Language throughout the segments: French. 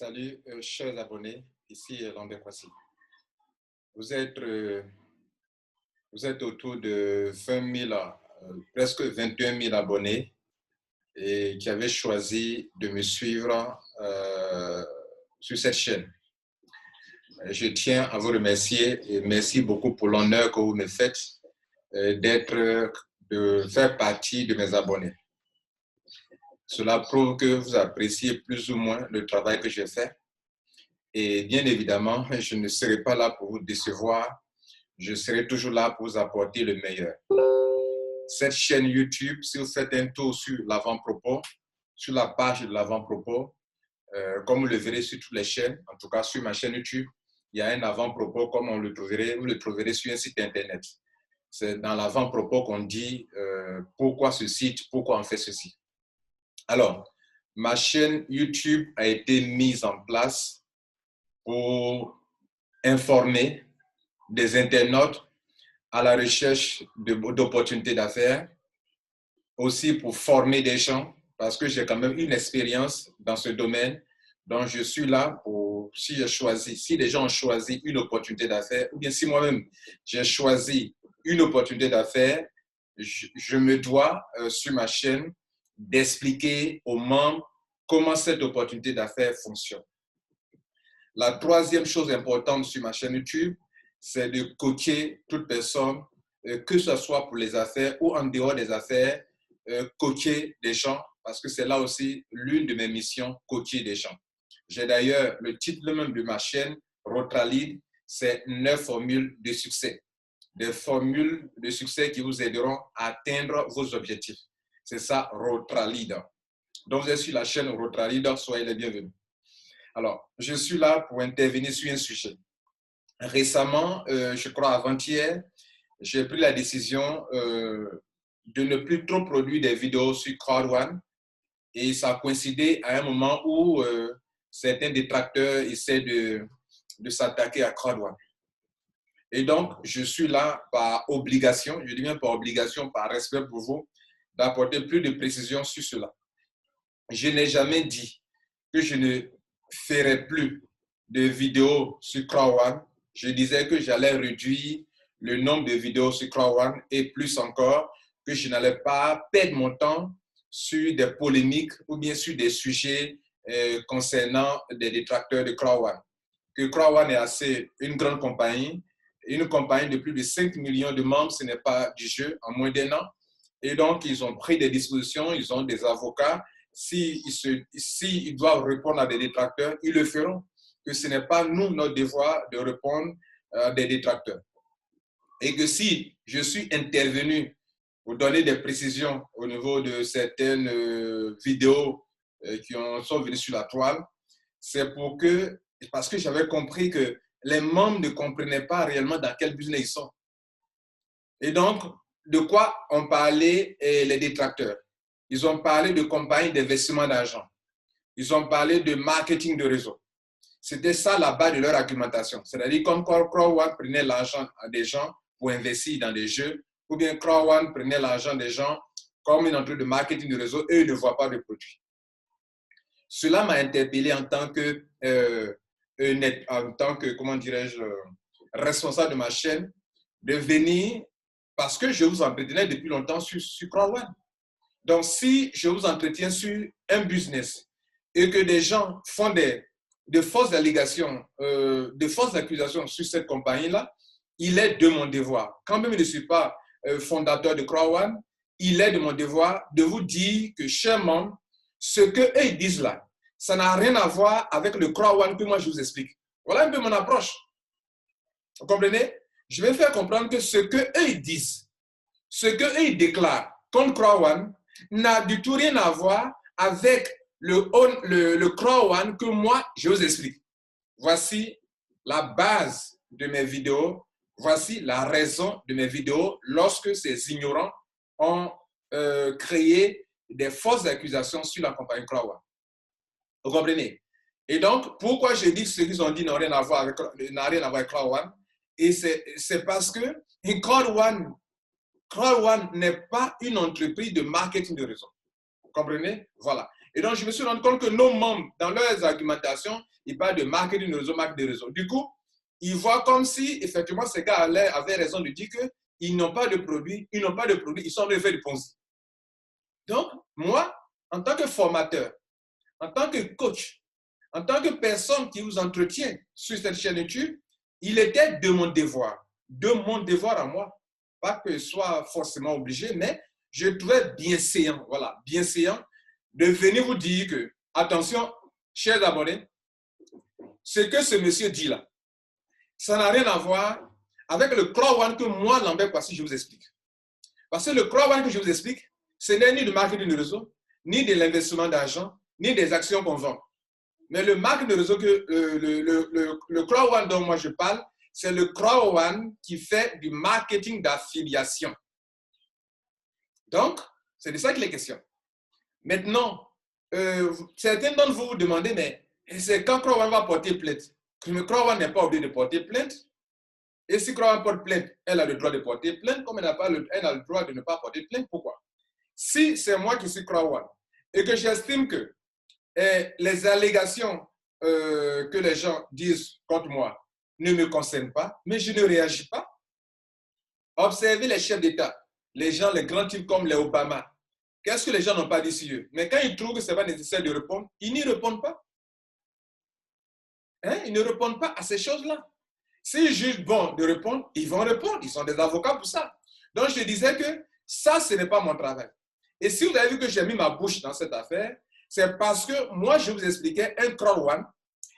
Salut, chers abonnés, ici Lambert Kwasi. Vous êtes, euh, vous êtes autour de 20 000, presque 21 000 abonnés et qui avez choisi de me suivre sur cette chaîne. Je tiens à vous remercier et merci beaucoup pour l'honneur que vous me faites de faire partie de mes abonnés. Cela prouve que vous appréciez plus ou moins le travail que je fais. Et bien évidemment, je ne serai pas là pour vous décevoir. Je serai toujours là pour vous apporter le meilleur. Cette chaîne YouTube, si vous faites un tour sur l'avant-propos, sur la page de l'avant-propos, comme vous le verrez sur toutes les chaînes, en tout cas sur ma chaîne YouTube, il y a un avant-propos comme vous le trouverez sur un site internet. C'est dans l'avant-propos qu'on dit pourquoi ce site, pourquoi on fait ceci. Alors, ma chaîne YouTube a été mise en place pour informer des internautes à la recherche d'opportunités d'affaires, aussi pour former des gens, parce que j'ai quand même une expérience dans ce domaine, donc je suis là pour, si les gens ont choisi une opportunité d'affaires, ou bien si moi-même j'ai choisi une opportunité d'affaires, je me dois sur ma chaîne d'expliquer aux membres comment cette opportunité d'affaires fonctionne. La troisième chose importante sur ma chaîne YouTube, c'est de coacher toute personne, que ce soit pour les affaires ou en dehors des affaires, coacher des gens, parce que c'est là aussi l'une de mes missions, coacher des gens. J'ai d'ailleurs le titre même de ma chaîne, Rotralid, c'est 9 formules de succès. Des formules de succès qui vous aideront à atteindre vos objectifs. C'est ça, Rotralid. Donc, vous êtes sur la chaîne Rotralid, soyez les bienvenus. Alors, je suis là pour intervenir sur un sujet. Récemment, je crois avant-hier, j'ai pris la décision de ne plus trop produire des vidéos sur Crowd1 et ça a coïncidé à un moment où certains détracteurs essaient de s'attaquer à Crowd1. Et donc, je suis là par obligation, je dis bien par obligation, par respect pour vous, d'apporter plus de précision sur cela. Je n'ai jamais dit que je ne ferai plus de vidéos sur Crowd1. Je disais que j'allais réduire le nombre de vidéos sur Crowd1 et plus encore que je n'allais pas perdre mon temps sur des polémiques ou bien sur des sujets concernant des détracteurs de Crowd1. Que Crowd1 est une grande compagnie, une compagnie de plus de 5 millions de membres, ce n'est pas du jeu en moins d'un an. Et donc, ils ont pris des dispositions, ils ont des avocats. S'ils doivent répondre à des détracteurs, ils le feront. Que ce n'est pas nous, notre devoir de répondre à des détracteurs. Et que si je suis intervenu pour donner des précisions au niveau de certaines vidéos qui sont venues sur la toile, c'est parce que j'avais compris que les membres ne comprenaient pas réellement dans quel business ils sont. Et donc, de quoi ont parlé les détracteurs? Ils ont parlé de compagnies d'investissement d'argent. Ils ont parlé de marketing de réseau. C'était ça la base de leur argumentation. C'est-à-dire comme Crowd1 prenait l'argent des gens pour investir dans des jeux, ou bien Crowd1 prenait l'argent des gens comme une entreprise de marketing de réseau, eux, ils ne voient pas de produits. Cela m'a interpellé en tant que, comment dirais-je, responsable de ma chaîne, de venir, parce que je vous entretenais depuis longtemps sur Crowd1. Donc, si je vous entretiens sur un business et que des gens font de fausses allégations, de fausses accusations sur cette compagnie-là, il est de mon devoir, quand même je ne suis pas fondateur de Crowd1, il est de mon devoir de vous dire que, chers membres, ce qu'eux ils disent là, ça n'a rien à voir avec le Crowd1 que moi je vous explique. Voilà un peu mon approche. Vous comprenez? Je vais faire comprendre que ce qu'eux ils disent, ce qu'eux ils déclarent comme Crowd1, n'a du tout rien à voir avec le Crowd1 que moi, je vous explique. Voici la base de mes vidéos. Voici la raison de mes vidéos lorsque ces ignorants ont créé des fausses accusations sur la compagnie Crowd1. Vous comprenez? Et donc, pourquoi je dis que ce qu'ils ont dit n'a rien à voir avec Crowd1? Et c'est parce que Crowd1 n'est pas une entreprise de marketing de réseau. Vous comprenez? Voilà. Et donc, je me suis rendu compte que nos membres, dans leurs argumentations, il parle de marketing de réseau, marketing de réseau. Du coup, il voit comme si, effectivement, ces gars avaient raison de dire qu'ils n'ont pas de produits, ils sont en train de faire du Ponzi. Donc, moi, en tant que formateur, en tant que coach, en tant que personne qui vous entretient sur cette chaîne YouTube, il était de mon devoir à moi, pas que je sois forcément obligé, mais je trouvais bienséant, voilà, bienséant, de venir vous dire que, attention, chers abonnés, ce que ce monsieur dit là, ça n'a rien à voir avec le crowd que moi, Lambert Kwasi, je vous explique. Parce que le crowd que je vous explique, ce n'est ni du marketing de réseau, ni de l'investissement d'argent, ni des actions qu'on vend. Mais le marketing de réseau, le crowd dont moi je parle, c'est le crowd qui fait du marketing d'affiliation. Donc, c'est de ça qu'il est question. Maintenant, certains d'entre vous vous demandez, mais c'est quand crowd va porter plainte? Le crowd n'est pas obligé de porter plainte. Et si crowd porte plainte, elle a le droit de porter plainte, comme elle a le droit de ne pas porter plainte. Pourquoi? Si c'est moi qui suis crowd et que j'estime que les allégations que les gens disent contre moi ne me concernent pas, mais je ne réagis pas. Observez les chefs d'État, les gens, les grands types comme les Obama. Qu'est-ce que les gens n'ont pas dit sur eux? Mais quand ils trouvent que ce n'est pas nécessaire de répondre, ils n'y répondent pas. Hein? Ils ne répondent pas à ces choses-là. S'ils jugent bon de répondre, ils vont répondre. Ils sont des avocats pour ça. Donc, je disais que ça, ce n'est pas mon travail. Et si vous avez vu que j'ai mis ma bouche dans cette affaire, c'est parce que moi, je vous expliquais un crowd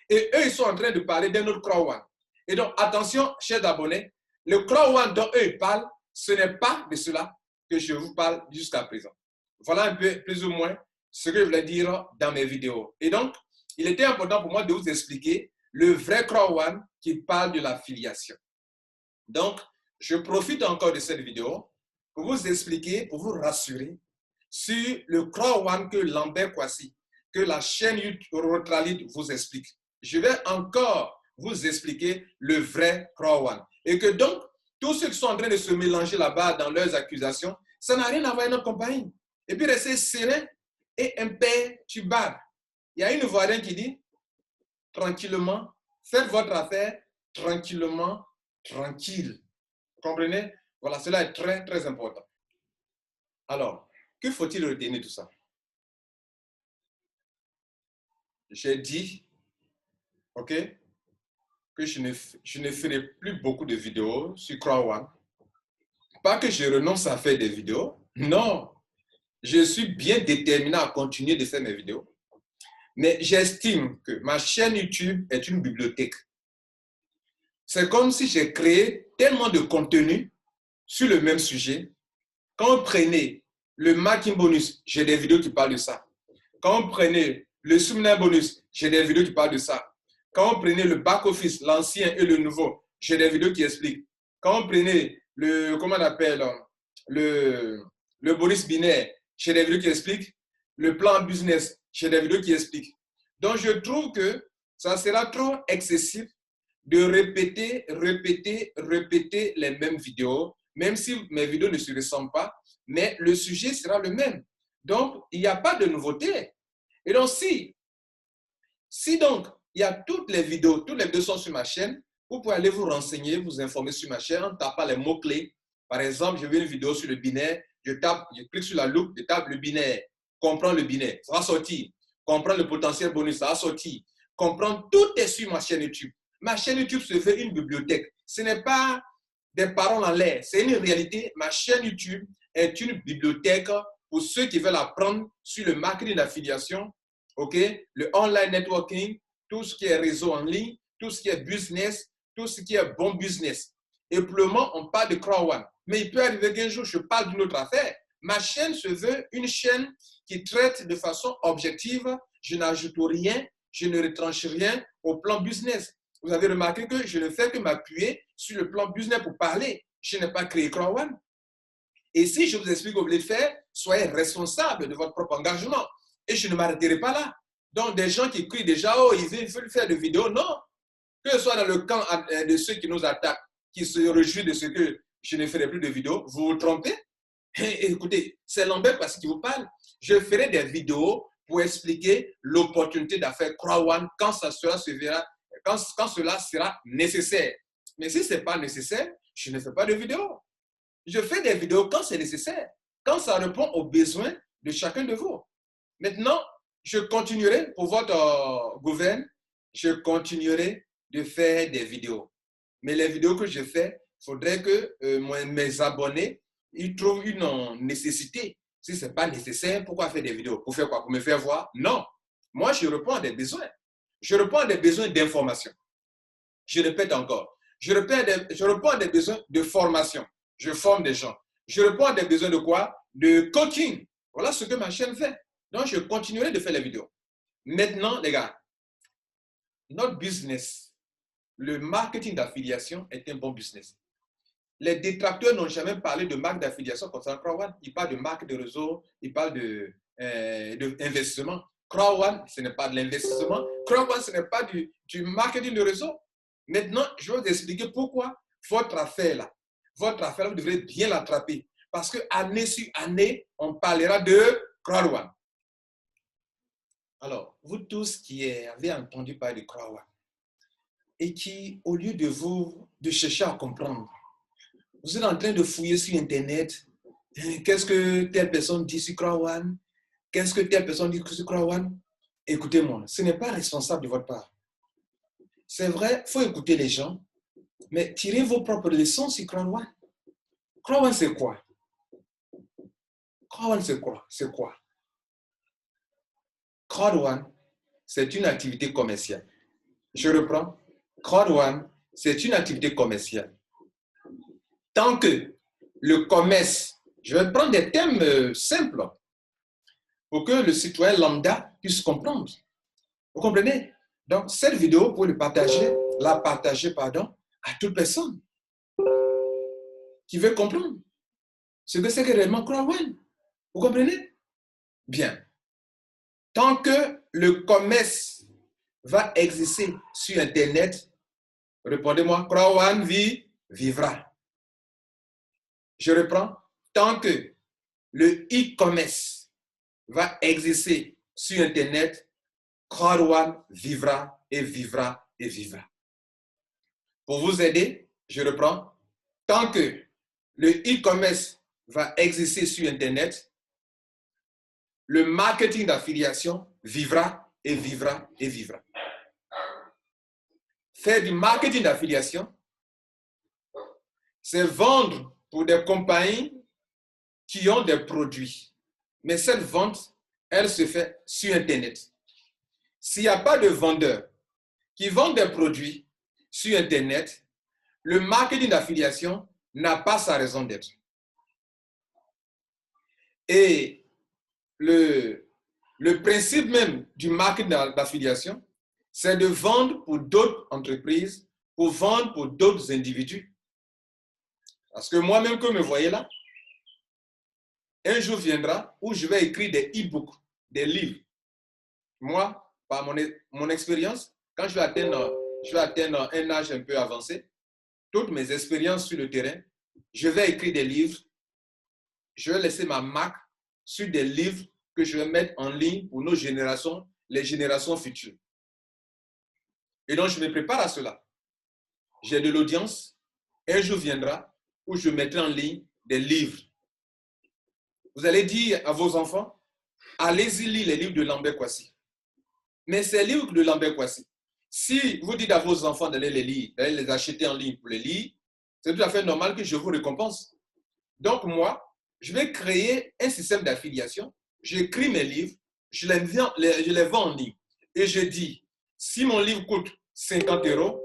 et eux, ils sont en train de parler d'un autre crowd. Et donc, attention, chers abonnés, le crowd dont eux, ils parlent, ce n'est pas de cela que je vous parle jusqu'à présent. Voilà un peu, plus ou moins, ce que je voulais dire dans mes vidéos. Et donc, il était important pour moi de vous expliquer le vrai crowd qui parle de l'affiliation. Donc, je profite encore de cette vidéo pour vous expliquer, pour vous rassurer sur le crowd que Lambert Kwasi, que la chaîne YouTube Rotralit vous explique. Je vais encore vous expliquer le vrai crowd. Et que donc, tous ceux qui sont en train de se mélanger là-bas dans leurs accusations, ça n'a rien à voir avec notre compagnie. Et puis, restez serein et imperturbable. Il y a une Ivoirienne qui dit, tranquillement, faites votre affaire tranquillement, tranquille. Vous comprenez? Voilà, cela est très, très important. Alors, que faut-il retenir de tout ça? J'ai dit, OK, que je ne ferai plus beaucoup de vidéos sur crowd. Pas que je renonce à faire des vidéos. Non, je suis bien déterminé à continuer de faire mes vidéos. Mais j'estime que ma chaîne YouTube est une bibliothèque. C'est comme si j'ai créé tellement de contenu sur le même sujet. Quand on prenait le marketing bonus, j'ai des vidéos qui parlent de ça. Quand on prenait le seminar bonus, j'ai des vidéos qui parlent de ça. Quand on prenait le back-office, l'ancien et le nouveau, j'ai des vidéos qui expliquent. Quand on prenait le, comment on appelle, le bonus binaire, j'ai des vidéos qui expliquent. Le plan business, j'ai des vidéos qui expliquent. Donc, je trouve que ça sera trop excessif de répéter les mêmes vidéos, même si mes vidéos ne se ressemblent pas, mais le sujet sera le même. Donc, il n'y a pas de nouveauté. Et donc, si donc, il y a toutes les vidéos sont sur ma chaîne, vous pouvez aller vous renseigner, vous informer sur ma chaîne en tapant les mots-clés. Par exemple, je veux une vidéo sur le binaire, je clique sur la loupe, je tape le binaire, comprendre le binaire, ça va sortir. Comprendre le potentiel bonus, ça va sortir. Comprendre, tout est sur ma chaîne YouTube. Ma chaîne YouTube se fait une bibliothèque. Ce n'est pas des paroles en l'air, c'est une réalité. Ma chaîne YouTube est une bibliothèque pour ceux qui veulent apprendre sur le marketing d'affiliation, okay? Le online networking, tout ce qui est réseau en ligne, tout ce qui est business, tout ce qui est bon business. Et pour le moment, on parle de crowd. Mais il peut arriver qu'un jour, je parle d'une autre affaire. Ma chaîne se veut une chaîne qui traite de façon objective. Je n'ajoute rien, je ne retranche rien au plan business. Vous avez remarqué que je ne fais que m'appuyer sur le plan business pour parler. Je n'ai pas créé crowd. Et si je vous explique que vous voulez faire, soyez responsable de votre propre engagement. Et je ne m'arrêterai pas là. Donc, des gens qui crient déjà, oh, ils veulent faire des vidéos, non. Que ce soit dans le camp de ceux qui nous attaquent, qui se réjouissent de ce que je ne ferai plus de vidéos, vous vous trompez. Et écoutez, c'est Lambert Kwasi qui vous parle. Je ferai des vidéos pour expliquer l'opportunité d'affaires Crowd quand cela sera nécessaire. Mais si ce n'est pas nécessaire, je ne fais pas de vidéos. Je fais des vidéos quand c'est nécessaire, quand ça répond aux besoins de chacun de vous. Maintenant, je continuerai pour votre gouvernement, je continuerai de faire des vidéos. Mais les vidéos que je fais, il faudrait que mes abonnés ils trouvent une nécessité. Si ce n'est pas nécessaire, pourquoi faire des vidéos? Pour faire quoi? Pour me faire voir? Non. Moi, je réponds à des besoins. Je réponds à des besoins d'information. Je répète encore. Je réponds à des besoins de formation. Je forme des gens. Je réponds à des besoins de quoi? De coaching. Voilà ce que ma chaîne fait. Donc, je continuerai de faire les vidéos. Maintenant, les gars, notre business, le marketing d'affiliation est un bon business. Les détracteurs n'ont jamais parlé de marque d'affiliation concernant Crowd. Ils parlent de marque de réseau, ils parlent d'investissement. Crowd, ce n'est pas de l'investissement. Crowd, ce n'est pas du marketing de réseau. Maintenant, je vais vous expliquer pourquoi votre affaire, vous devrez bien l'attraper. Parce que année sur année, on parlera de Crowd. Alors, vous tous qui avez entendu parler de Crowd et qui, au lieu de chercher à comprendre, vous êtes en train de fouiller sur Internet. Qu'est-ce que telle personne dit sur Crowd? Qu'est-ce que telle personne dit sur Crowd? Écoutez-moi, ce n'est pas responsable de votre part. C'est vrai, il faut écouter les gens, mais tirez vos propres leçons sur Crowd. Crowd, c'est quoi? Crowd, c'est quoi? C'est quoi? Crowd, c'est une activité commerciale. Je reprends. Crowd, c'est une activité commerciale. Tant que le commerce, je vais prendre des thèmes simples pour que le citoyen lambda puisse comprendre. Vous comprenez? Donc, cette vidéo, vous pouvez la partager à toute personne qui veut comprendre ce que c'est que réellement Crowd. Vous comprenez? Bien. Tant que le commerce va exister sur Internet, répondez-moi, Crowd vivra. Je reprends. Tant que le e-commerce va exister sur Internet, Crowd vivra et vivra et vivra. Pour vous aider, je reprends. Tant que le e-commerce va exister sur Internet, le marketing d'affiliation vivra et vivra et vivra. Faire du marketing d'affiliation, c'est vendre pour des compagnies qui ont des produits. Mais cette vente, elle se fait sur Internet. S'il n'y a pas de vendeurs qui vendent des produits sur Internet, le marketing d'affiliation n'a pas sa raison d'être. Et le principe même du marketing d'affiliation, c'est de vendre pour d'autres entreprises, pour vendre pour d'autres individus. Parce que moi-même, que me voyez là, un jour viendra où je vais écrire des e-books, des livres. Moi, par mon expérience, quand je vais atteindre un âge un peu avancé, toutes mes expériences sur le terrain, je vais écrire des livres, je vais laisser ma marque sur des livres que je vais mettre en ligne pour nos générations, les générations futures. Et donc, je me prépare à cela. J'ai de l'audience. Un jour viendra où je mettrai en ligne des livres. Vous allez dire à vos enfants, allez-y lire les livres de Lambert Kouassi. Mais ces livres de Lambert Kouassi, si vous dites à vos enfants d'aller les lire, d'aller les acheter en ligne pour les lire, c'est tout à fait normal que je vous récompense. Donc moi, je vais créer un système d'affiliation. J'écris mes livres, je les vends en ligne. Et je dis, si mon livre coûte 50 €,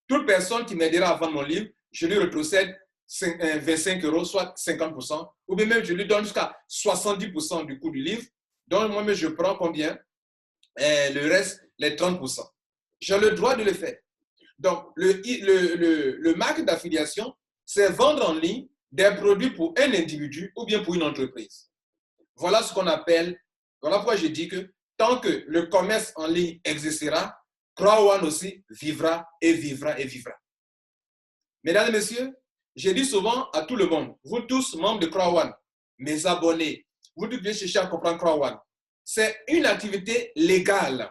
toute personne qui m'aidera à vendre mon livre, je lui retrocède 25 €, soit 50%, ou bien même je lui donne jusqu'à 70% du coût du livre. Donc moi-même, je prends combien? Le reste, les 30%. J'ai le droit de le faire. Donc, le marketing d'affiliation, c'est vendre en ligne des produits pour un individu ou bien pour une entreprise. Voilà ce qu'on appelle, voilà pourquoi je dis que tant que le commerce en ligne existera, Crowd aussi vivra et vivra et vivra. Mesdames et messieurs, je dis souvent à tout le monde, vous tous membres de Crowd, mes abonnés, vous devez chercher à comprendre Crowd. c'est une activité légale.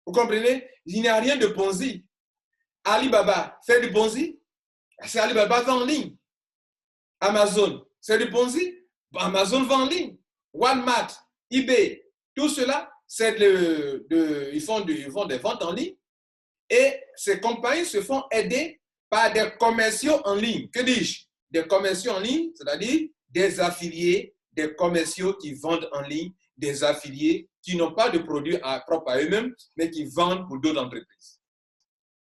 Vous comprenez? Il n'y a rien de Ponzi. Alibaba fait du Ponzi, c'est Alibaba vend en ligne. Amazon, c'est du Ponzi, Amazon vend en ligne. Walmart, eBay, tout cela, ils font des ventes en ligne et ces compagnies se font aider par des commerciaux en ligne. Que dis-je? Des commerciaux en ligne, c'est-à-dire des affiliés, des commerciaux qui vendent en ligne, des affiliés qui n'ont pas de produits propres à eux-mêmes, mais qui vendent pour d'autres entreprises.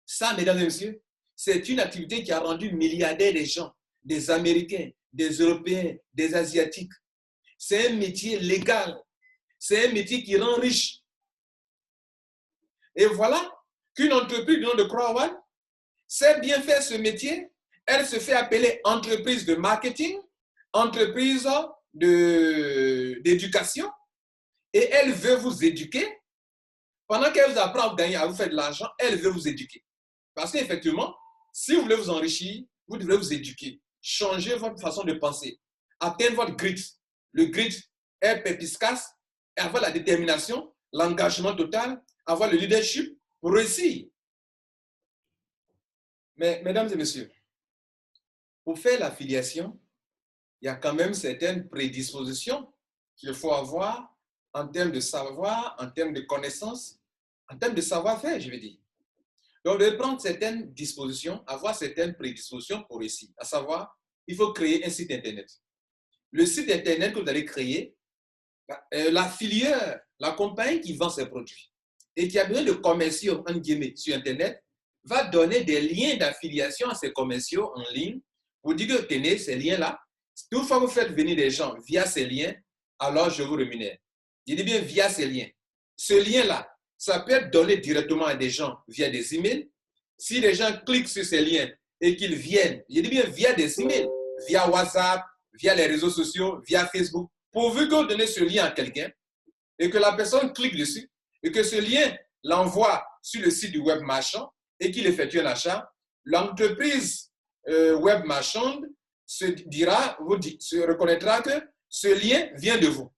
Ça, mesdames et messieurs, c'est une activité qui a rendu milliardaires des gens, des Américains, des Européens, des Asiatiques. C'est un métier légal. C'est un métier qui rend riche. Et voilà qu'une entreprise du nom de Crowan sait bien faire ce métier. Elle se fait appeler entreprise de marketing, entreprise d'éducation, et elle veut vous éduquer. Pendant qu'elle vous apprend à vous gagner, à vous faire de l'argent, elle veut vous éduquer. Parce qu'effectivement, si vous voulez vous enrichir, vous devez vous éduquer, changer votre façon de penser, atteindre votre grit. Le grit est perspicace, et avoir la détermination, l'engagement total, avoir le leadership pour réussir. Mais, mesdames et messieurs, pour faire l'affiliation, il y a quand même certaines prédispositions qu'il faut avoir en termes de savoir, en termes de connaissances, en termes de savoir-faire, je veux dire. Donc, vous devez prendre certaines dispositions, avoir certaines prédispositions pour réussir. À savoir, il faut créer un site Internet. Le site Internet que vous allez créer, l'affilieur, la compagnie qui vend ses produits et qui a besoin de commerciaux, en guillemets, sur Internet, va donner des liens d'affiliation à ces commerciaux en ligne pour dire que tenez ces liens-là. Toutefois, vous faites venir des gens via ces liens, alors je vous rémunère. Je dis bien via ces liens. Ce lien-là, ça peut être donné directement à des gens via des emails. Si les gens cliquent sur ces liens et qu'ils viennent, je dis bien via des emails, via WhatsApp, via les réseaux sociaux, via Facebook, pourvu que vous donnez ce lien à quelqu'un et que la personne clique dessus et que ce lien l'envoie sur le site du web marchand et qu'il effectue un achat, l'entreprise web marchande se reconnaîtra que ce lien vient de vous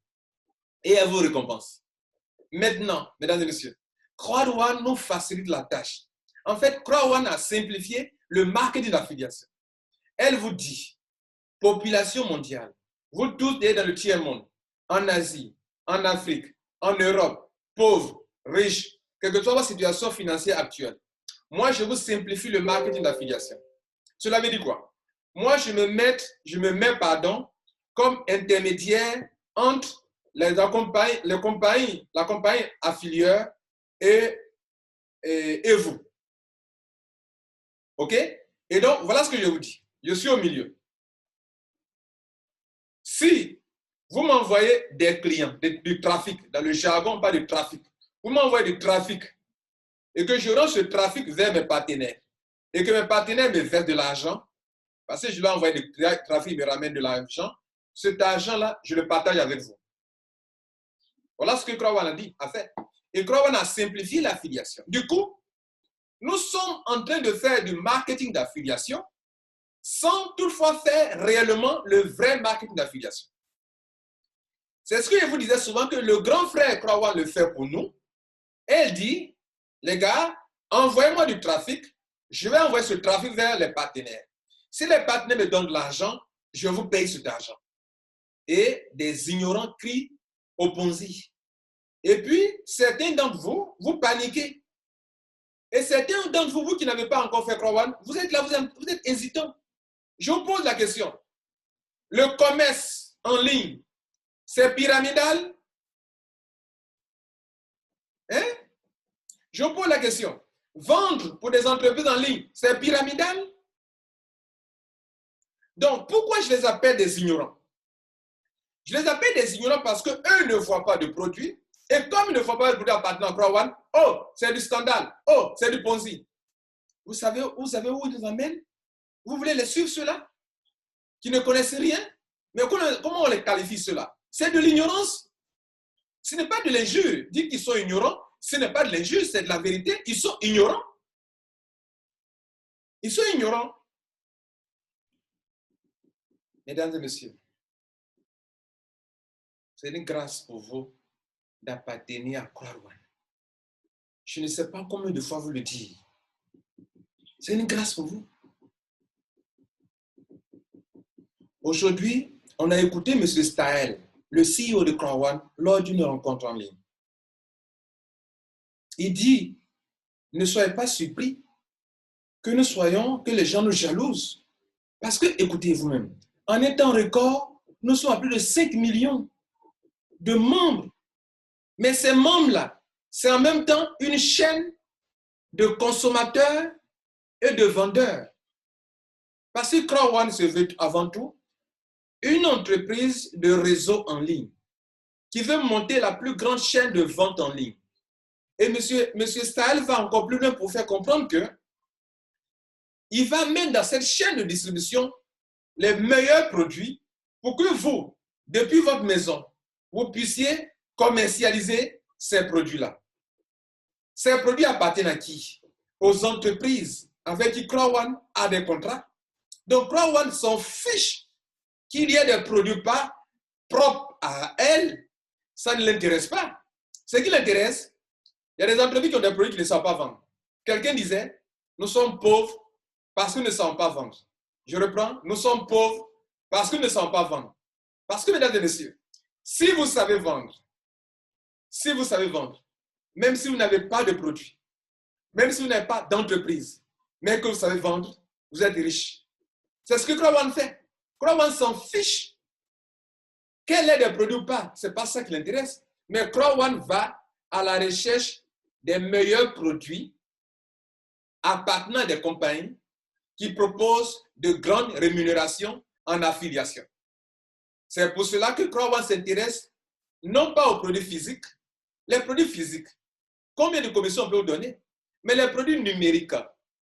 et elle vous récompense. Maintenant, mesdames et messieurs, Croix-Rouane nous facilite la tâche. En fait, Croix-Rouane a simplifié le marketing d'affiliation. Elle vous dit, population mondiale, vous tous êtes dans le tiers-monde, en Asie, en Afrique, en Europe, pauvres, riches, quelle que soit votre situation financière actuelle. Moi, je vous simplifie le marketing d'affiliation. Cela veut dire quoi? Moi, je me mets comme intermédiaire entre la compagnie affilieur et vous. OK? Et donc, voilà ce que je vous dis. Je suis au milieu. Si vous m'envoyez des clients, du trafic, dans le jargon, pas de trafic, vous m'envoyez du trafic et que je rends ce trafic vers mes partenaires et que mes partenaires me versent de l'argent, parce que je dois envoyer du trafic, me ramène de l'argent, cet argent-là, je le partage avec vous. Voilà ce que Croix-Rouane a dit, a fait. Et Croix-Rouane a simplifié l'affiliation. Du coup, nous sommes en train de faire du marketing d'affiliation sans toutefois faire réellement le vrai marketing d'affiliation. C'est ce que je vous disais souvent, que le grand frère Croix-Rouane le fait pour nous. Elle dit, les gars, envoyez-moi du trafic, je vais envoyer ce trafic vers les partenaires. Si les partenaires me donnent de l'argent, je vous paye cet argent. Et des ignorants crient au Ponzi. Et puis, certains d'entre vous, vous paniquez. Et certains d'entre vous, vous qui n'avez pas encore fait Croix-Rouane, vous êtes là, vous êtes hésitants. Je vous pose la question. Le commerce en ligne, c'est pyramidal? Hein? Je vous pose la question. Vendre pour des entreprises en ligne, c'est pyramidal? Donc, pourquoi je les appelle des ignorants? Je les appelle des ignorants parce qu'eux ne voient pas de produits. Et comme ils ne voient pas de produits appartenant à Croix-Rouane, oh, c'est du scandale. Oh, c'est du Ponzi. Vous savez où ils nous amènent? Vous voulez les suivre, ceux-là? Qui ne connaissent rien? Mais comment on les qualifie, ceux-là? C'est de l'ignorance. Ce n'est pas de l'injure. Dire qu'ils sont ignorants, ce n'est pas de l'injure, c'est de la vérité. Ils sont ignorants. Ils sont ignorants. Mesdames et messieurs, c'est une grâce pour vous d'appartenir à Croix-Rouane. Je ne sais pas combien de fois vous le dire. C'est une grâce pour vous. Aujourd'hui, on a écouté M. Staël, le CEO de Croix-Rouane, lors d'une rencontre en ligne. Il dit, ne soyez pas surpris que les gens nous jalousent. Parce que, écoutez vous-même, en un temps record, nous sommes à plus de 5 millions de membres. Mais ces membres-là, c'est en même temps une chaîne de consommateurs et de vendeurs. Parce que Croix-Rouane se veut avant tout une entreprise de réseau en ligne qui veut monter la plus grande chaîne de vente en ligne. Et M. Staël va encore plus loin pour faire comprendre que il va mettre dans cette chaîne de distribution les meilleurs produits pour que vous, depuis votre maison, vous puissiez commercialiser ces produits-là. Ces produits appartiennent à qui? Aux entreprises avec qui Croix-Rouane a des contrats. Donc Croix-Rouane s'en fiche qu'il y ait des produits pas propres à elle. Ça ne l'intéresse pas. Ce qui l'intéresse, il y a des entreprises qui ont des produits qui ne savent pas vendre. Quelqu'un disait, nous sommes pauvres parce que nous ne savons pas vendre. Je reprends, nous sommes pauvres parce que nous ne savons pas vendre. Parce que, mesdames et messieurs, si vous savez vendre, même si vous n'avez pas de produit, même si vous n'avez pas d'entreprise, mais que vous savez vendre, vous êtes riche. C'est ce que Croix-Rouane fait. Croix-Rouane s'en fiche. Quel est le produit ou pas? Ce n'est pas ça qui l'intéresse. Mais Croix-Rouane va à la recherche des meilleurs produits appartenant à des compagnies qui proposent de grandes rémunérations en affiliation. C'est pour cela que Croix-Rouane s'intéresse non pas aux produits physiques. Les produits physiques, combien de commissions on peut vous donner? Mais les produits numériques,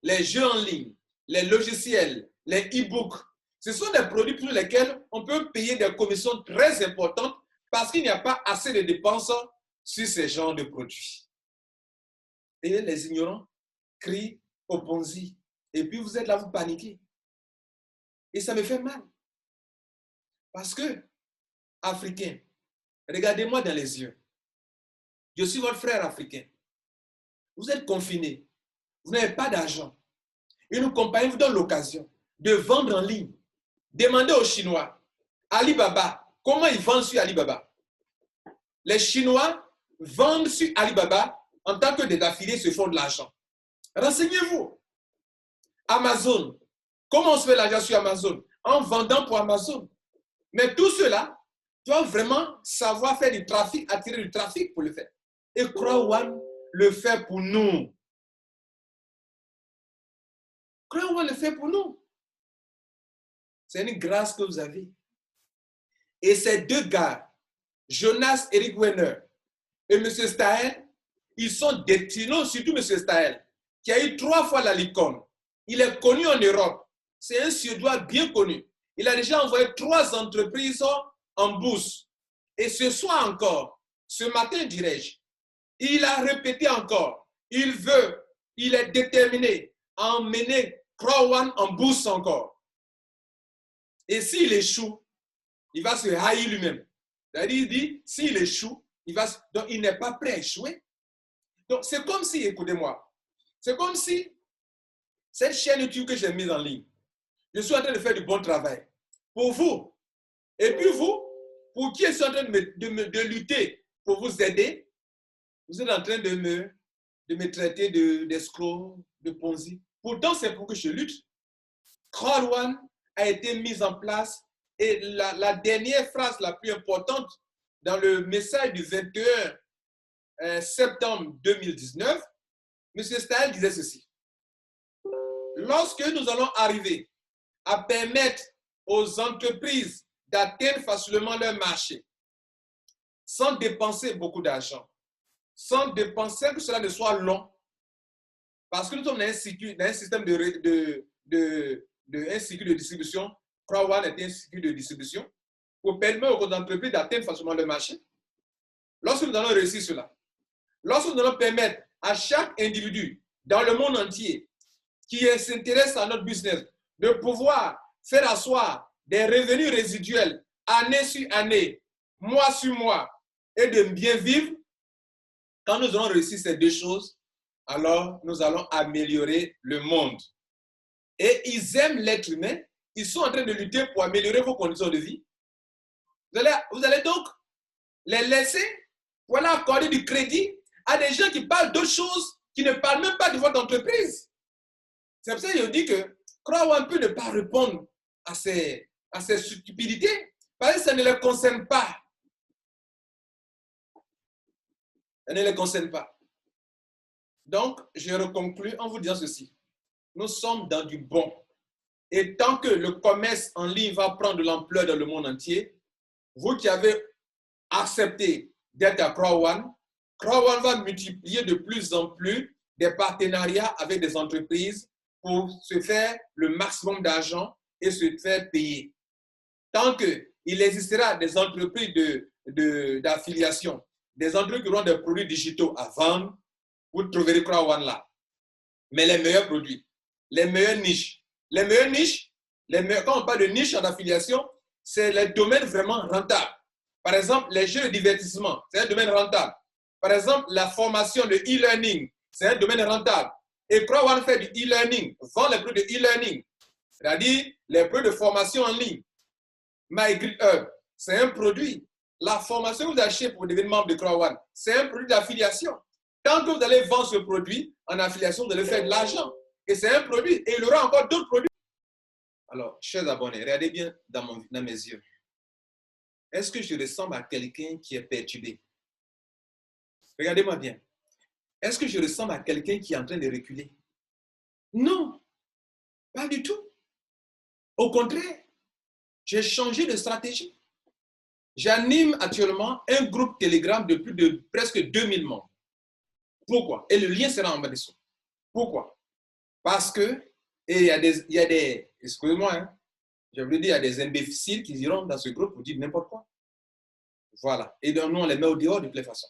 les jeux en ligne, les logiciels, les e-books, ce sont des produits pour lesquels on peut payer des commissions très importantes parce qu'il n'y a pas assez de dépenses sur ces genres de produits. Et les ignorants crient au Ponzi. Et puis vous êtes là, vous paniquez. Et ça me fait mal. Parce que, Africains, regardez-moi dans les yeux. Je suis votre frère africain. Vous êtes confinés. Vous n'avez pas d'argent. Une compagnie vous donne l'occasion de vendre en ligne. Demandez aux Chinois, Alibaba, comment ils vendent sur Alibaba? Les Chinois vendent sur Alibaba en tant que des affiliés se font de l'argent. Renseignez-vous. Amazon, comment on se fait l'argent sur Amazon? En vendant pour Amazon. Mais tout cela doit vraiment savoir faire du trafic, attirer du trafic pour le faire. Et Croix-Rouane le fait pour nous. Croix-Rouane le fait pour nous. C'est une grâce que vous avez. Et ces deux gars, Jonas Eric Wenner et M. Staël, ils sont destinés, surtout M. Staël, qui a eu 3 fois la licorne. Il est connu en Europe. C'est un Suédois bien connu. Il a déjà envoyé 3 entreprises en bourse. Et ce soir encore, ce matin dirais-je, il a répété encore. Il est déterminé à emmener Croix-Rouane en bourse encore. Et s'il échoue, il va se haïr lui-même. C'est-à-dire, il dit, s'il échoue, donc il n'est pas prêt à échouer. Donc c'est comme si, écoutez-moi, c'est comme si cette chaîne YouTube que j'ai mise en ligne, je suis en train de faire du bon travail pour vous. Et puis vous, pour qui je suis en train de lutter pour vous aider, vous êtes en train de me traiter d'escroc, de Ponzi. Pourtant, c'est pour que je lutte. Croix-Rouane a été mise en place et la dernière phrase la plus importante dans le message du 21 septembre 2019, M. Staël disait ceci. Lorsque nous allons arriver à permettre aux entreprises d'atteindre facilement leur marché, sans dépenser beaucoup d'argent, sans dépenser que cela ne soit long, parce que nous sommes dans un système un cycle de distribution, Croix-Rouane est un cycle de distribution, pour permettre aux entreprises d'atteindre facilement leur marché. Lorsque nous allons réussir cela, lorsque nous allons permettre à chaque individu dans le monde entier qui s'intéresse à notre business de pouvoir faire asseoir des revenus résiduels année sur année, mois sur mois, et de bien vivre, quand nous aurons réussi ces deux choses, alors nous allons améliorer le monde. Et ils aiment l'être humain, ils sont en train de lutter pour améliorer vos conditions de vie. Vous allez donc les laisser pour aller accorder du crédit à des gens qui parlent d'autres choses, qui ne parlent même pas de votre entreprise. C'est pour ça que je dis que crois un peu ne pas répondre à ces stupidités, parce que ça ne les concerne pas. Ça ne les concerne pas. Donc, je reconclue en vous disant ceci. Nous sommes dans du bon. Et tant que le commerce en ligne va prendre de l'ampleur dans le monde entier, vous qui avez accepté d'être à CrowdOne va multiplier de plus en plus des partenariats avec des entreprises pour se faire le maximum d'argent et se faire payer. Tant qu'il existera des entreprises d'affiliation, des entreprises qui auront des produits digitaux à vendre, vous trouverez CrowdOne là. Mais les meilleurs produits, les meilleures niches. Quand on parle de niche en affiliation, c'est les domaines vraiment rentables. Par exemple, les jeux de divertissement, c'est un domaine rentable. Par exemple, la formation, le e-learning, c'est un domaine rentable. Et CrowdOne fait du e-learning, vend les produits de e-learning, c'est-à-dire les produits de formation en ligne. MyGridHub, c'est un produit. La formation que vous achetez pour devenir membre de CrowdOne, c'est un produit d'affiliation. Tant que vous allez vendre ce produit en affiliation, vous allez faire de l'argent. Et c'est un produit. Et il y aura encore d'autres produits. Alors, chers abonnés, regardez bien dans mes yeux. Est-ce que je ressemble à quelqu'un qui est perturbé? Regardez-moi bien. Est-ce que je ressemble à quelqu'un qui est en train de reculer? Non, pas du tout. Au contraire, j'ai changé de stratégie. J'anime actuellement un groupe Telegram de plus de presque 2000 membres. Pourquoi? Et le lien sera en bas dessous. Pourquoi? Parce que, et il y a des excusez-moi, hein, je voulais dire, il y a des imbéciles qui iront dans ce groupe pour dire n'importe quoi. Voilà. Et donc, nous, on les met au dehors de toutes les façons.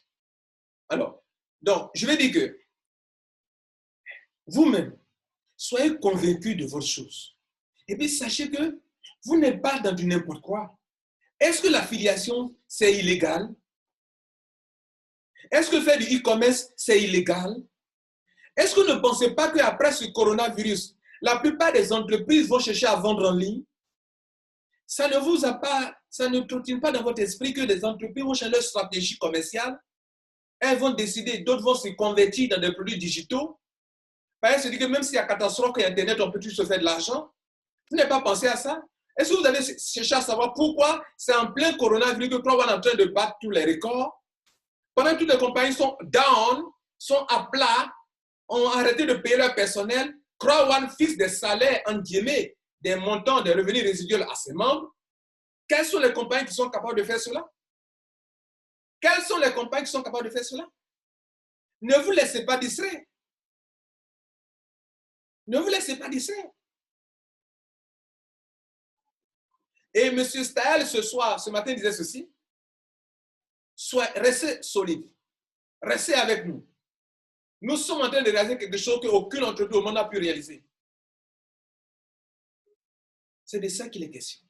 Alors, donc, je vais dire que vous-même, soyez convaincus de votre chose. Et puis, sachez que vous n'êtes pas dans du n'importe quoi. Est-ce que l'affiliation, c'est illégal? Est-ce que faire du e-commerce, c'est illégal? Est-ce que vous ne pensez pas qu'après ce coronavirus, la plupart des entreprises vont chercher à vendre en ligne? Ça ne vous a pas, ça ne trottine pas dans votre esprit que des entreprises vont changer leur stratégie commerciale? Elles vont décider, d'autres vont se convertir dans des produits digitaux. Parce que se dit que même s'il y a catastrophe et Internet, on peut toujours se faire de l'argent. Vous n'avez pas pensé à ça? Est-ce que vous allez chercher à savoir pourquoi c'est en plein coronavirus que CrowdOne est en train de battre tous les records? Pendant que toutes les compagnies sont down, sont à plat, ont arrêté de payer leur personnel, CrowdOne fixe des salaires, en guillemets, des montants, des revenus résiduels à ses membres. Quelles sont les compagnies qui sont capables de faire cela? Quelles sont les compagnies qui sont capables de faire cela? Ne vous laissez pas distraire. Ne vous laissez pas distraire. Et M. Staël, ce matin, disait ceci. Restez solide. Restez avec nous. Nous sommes en train de réaliser quelque chose qu'aucune entreprise au monde n'a pu réaliser. C'est de ça qu'il est question.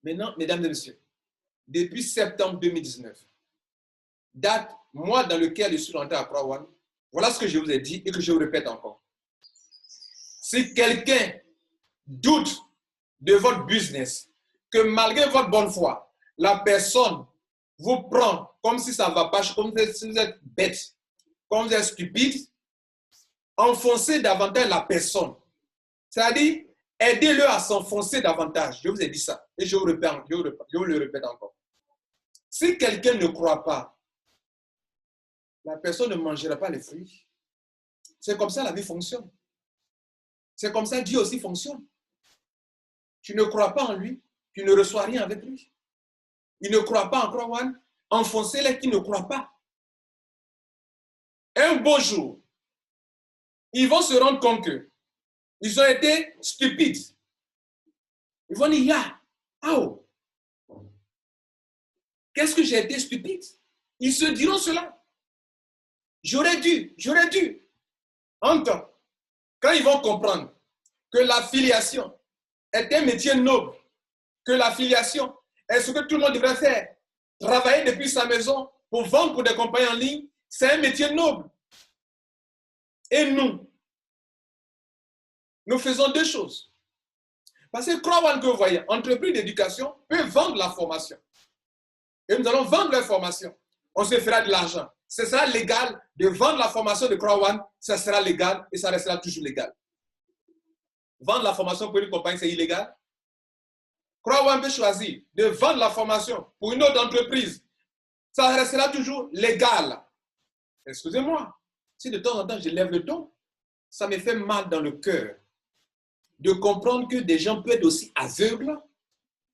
Maintenant, mesdames et messieurs, depuis septembre 2019, date, mois dans lequel je suis rentré à CrowdOne, voilà ce que je vous ai dit et que je vous répète encore. Si quelqu'un doute de votre business, que malgré votre bonne foi, la personne vous prend comme si ça ne va pas, comme si vous êtes bête, comme vous êtes stupide, enfoncez davantage la personne. C'est-à-dire, aidez-le à s'enfoncer davantage. Je vous ai dit ça. Et je vous le répète encore. Si quelqu'un ne croit pas, la personne ne mangera pas les fruits. C'est comme ça la vie fonctionne. C'est comme ça Dieu aussi fonctionne. Tu ne crois pas en lui, tu ne reçois rien avec lui. Il ne croit pas en CrowdOne, enfoncez-les qui ne croient pas. Un beau jour, ils vont se rendre compte qu'ils ont été stupides. Ils vont dire, oh, qu'est-ce que j'ai été stupide? Ils se diront cela. J'aurais dû. En même temps, quand ils vont comprendre que l'affiliation est un métier noble, que l'affiliation est ce que tout le monde devrait faire travailler depuis sa maison pour vendre pour des compagnies en ligne, c'est un métier noble. Et nous faisons deux choses. Parce que Croix One que vous voyez, entreprise d'éducation peut vendre la formation. Et nous allons vendre la formation. On se fera de l'argent. Ce sera légal de vendre la formation de Croix One, ça sera légal et ça restera toujours légal. Vendre la formation pour une compagnie, c'est illégal. Croix One peut choisir de vendre la formation pour une autre entreprise. Ça restera toujours légal. Excusez-moi, si de temps en temps je lève le ton, ça me fait mal dans le cœur de comprendre que des gens peuvent être aussi aveugles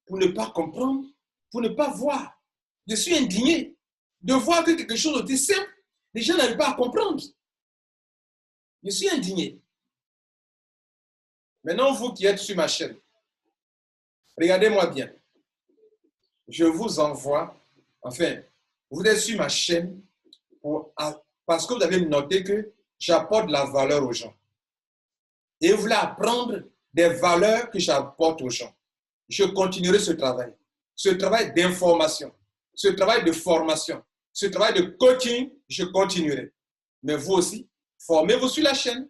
pour ne pas comprendre, pour ne pas voir. Je suis indigné de voir que quelque chose de simple, les gens n'arrivent pas à comprendre. Je suis indigné. Maintenant, vous qui êtes sur ma chaîne, regardez-moi bien. Je vous envoie, enfin, vous êtes sur ma chaîne parce que vous avez noté que j'apporte de la valeur aux gens. Et vous voulez apprendre des valeurs que j'apporte aux gens. Je continuerai ce travail d'information, ce travail de formation, ce travail de coaching, je continuerai. Mais vous aussi, formez-vous sur la chaîne.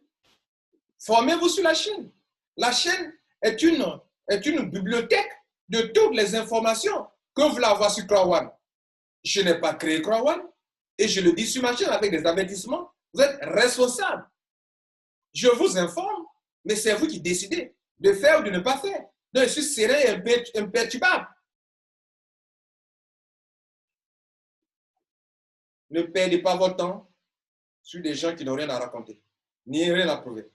Formez-vous sur la chaîne. La chaîne est une bibliothèque de toutes les informations que vous voulez avoir sur Croix One. Je n'ai pas créé Croix One et je le dis sur ma chaîne avec des avertissements. Vous êtes responsable. Je vous informe, mais c'est vous qui décidez de faire ou de ne pas faire. Donc, je suis serein et imperturbable. Ne perdez pas votre temps sur des gens qui n'ont rien à raconter, ni rien à prouver.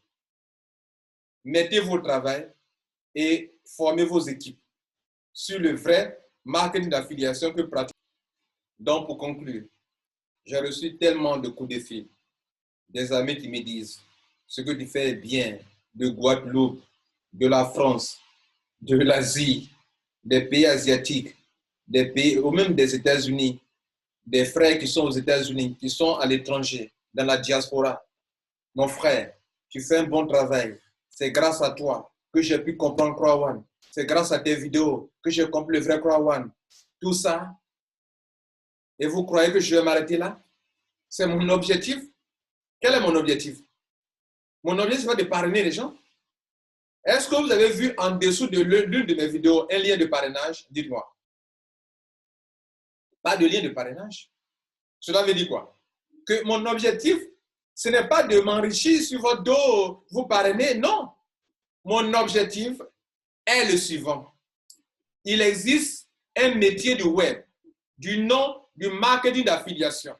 Mettez-vous au travail et formez vos équipes sur le vrai marketing d'affiliation que pratique. Donc, pour conclure, j'ai reçu tellement de coups de fil, des amis qui me disent ce que tu fais est bien, de Guadeloupe, de la France, de l'Asie, des pays asiatiques, des pays, ou même des États-Unis, des frères qui sont aux États-Unis, qui sont à l'étranger, dans la diaspora. Mon frère, tu fais un bon travail. C'est grâce à toi que j'ai pu comprendre Croix One. C'est grâce à tes vidéos que j'ai compris le vrai Croix One. Tout ça, et vous croyez que je vais m'arrêter là? C'est mon objectif. Quel est mon objectif? Mon objectif, c'est de parrainer les gens. Est-ce que vous avez vu en dessous de l'une de mes vidéos un lien de parrainage? Dites-moi. Pas de lien de parrainage. Cela veut dire quoi? Que mon objectif, ce n'est pas de m'enrichir sur votre dos, vous parrainer, non. Mon objectif est le suivant. Il existe un métier du web, du nom du marketing d'affiliation.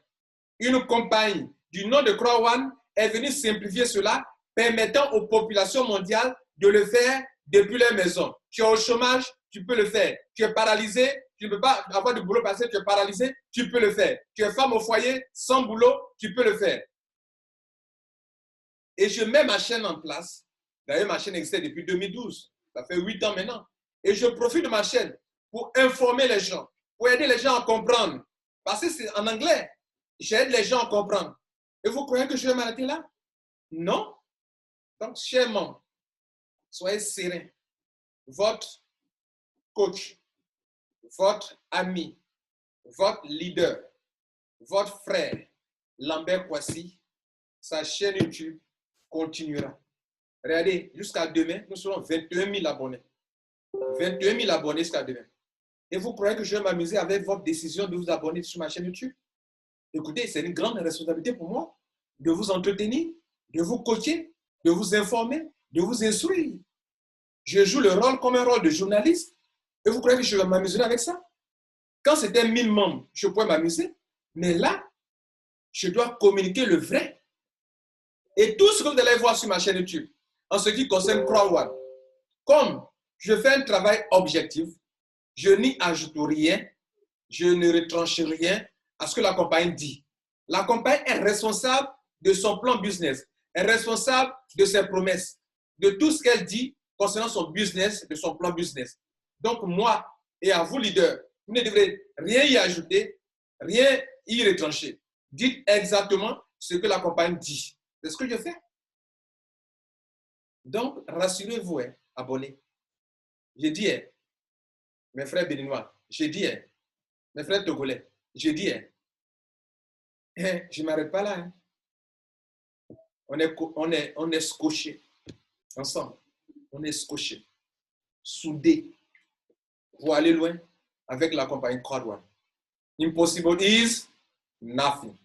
Une compagnie du nom de Croix One est venue simplifier cela, permettant aux populations mondiales de le faire depuis leur maison. Tu es au chômage, tu peux le faire. Tu es paralysé, tu ne peux pas avoir de boulot parce que tu es paralysé, tu peux le faire. Tu es femme au foyer, sans boulot, tu peux le faire. Et je mets ma chaîne en place. D'ailleurs, ma chaîne existe depuis 2012. Ça fait 8 ans maintenant. Et je profite de ma chaîne pour informer les gens, pour aider les gens à comprendre. Parce que c'est en anglais. J'aide les gens à comprendre. Et vous croyez que je vais m'arrêter là? Non. Donc, chers membres, soyez sereins. Votre coach, votre ami, votre leader, votre frère, Lambert Kwasi, sa chaîne YouTube continuera. Regardez, jusqu'à demain, nous serons 21 000 abonnés. 21 000 abonnés jusqu'à demain. Et vous croyez que je vais m'amuser avec votre décision de vous abonner sur ma chaîne YouTube? Écoutez, c'est une grande responsabilité pour moi de vous entretenir, de vous coacher, de vous informer, de vous instruire. Je joue le rôle comme un rôle de journaliste. Et vous croyez que je vais m'amuser avec ça? Quand c'était 1000 membres, je pouvais m'amuser. Mais là, je dois communiquer le vrai. Et tout ce que vous allez voir sur ma chaîne YouTube, en ce qui concerne Croix One, comme je fais un travail objectif, je n'y ajoute rien, je ne retranche rien à ce que la compagnie dit. La compagnie est responsable de son plan business, est responsable de ses promesses, de tout ce qu'elle dit concernant son business, de son plan business. Donc moi et à vous leaders, vous ne devrez rien y ajouter, rien y retrancher. Dites exactement ce que la compagnie dit. C'est ce que je fais. Donc, rassurez-vous, abonnés. J'ai dit, mes frères béninois, j'ai dit, Mes frères togolais, je dis, je ne m'arrête pas là. On est scotchés ensemble. On est scotchés, soudés pour aller loin avec la compagnie Croix-Douane. Impossible is nothing.